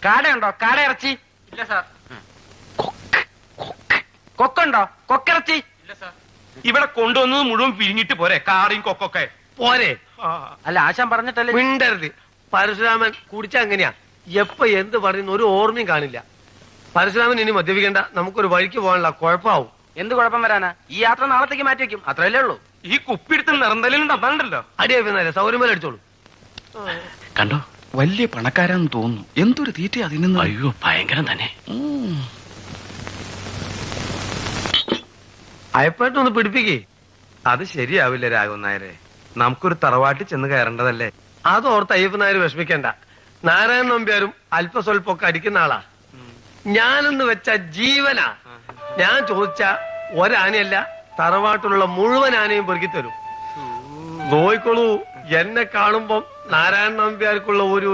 കാടയുണ്ടോ? കാട ഇറച്ചി? ഇല്ല സാർ. കൊക്കുണ്ടോ? കൊക്കിറച്ചി? ഇല്ല സാർ. ഇവിടെ കൊണ്ടുവന്നത് മുഴുവൻ പിരിഞ്ഞിട്ട് പോരെ, കാടയും കൊക്കൊക്കെ പോരെ? അല്ല, ആശാൻ പറഞ്ഞിട്ടല്ലേ. മിണ്ടരുത്. പരശുരാമൻ കുടിച്ച അങ്ങനെയാ, എപ്പ എന്ത് പറയുന്ന ഒരു ഓർമ്മയും കാണില്ല. പരശുരാമൻ ഇനി മദ്യപിക്കണ്ട, നമുക്കൊരു വഴിക്ക് പോകാനുള്ള കുഴപ്പമാവും. എന്ത് കുഴപ്പം വരാനാ? ഈ യാത്ര നാളത്തേക്ക് മാറ്റി വെക്കും, അത്രയല്ലേ ഉള്ളൂ. ഈ കുപ്പിടുത്ത് നിറന്തലുണ്ടോ? അതാണ്ടല്ലോ. അടിയാ സൗകര്യം അടിച്ചോളൂ. കണ്ടോ, വലിയ പണക്കാരാന്ന് തോന്നുന്നു. എന്തൊരു തീറ്റ അതിന്. അയ്യോ, ഭയങ്കരം തന്നെ. അയപ്പായിട്ടൊന്ന് പിടിപ്പിക്കേ. അത് ശരിയാവില്ല രാഘവൻ നായരെ. നമുക്കൊരു തറവാട്ടിൽ ചെന്ന് കയറേണ്ടതല്ലേ. അതോർത്ത് അയ്യപ്പൻ നായർ വിഷമിക്കണ്ട. നാരായണൻ നമ്പ്യാരും അല്പസ്വല്പൊക്കെ അടിക്കുന്ന ആളാ. ഞാനെന്ന് വെച്ച ജീവനാ. ഞാൻ ചോദിച്ച ഒരാനയല്ല, തറവാട്ടിലുള്ള മുഴുവൻ ആനയും പെറുക്കി തരും. നോയിക്കോളൂ, എന്നെ കാണുമ്പം നാരായണൻ നമ്പ്യാർക്കുള്ള ഒരു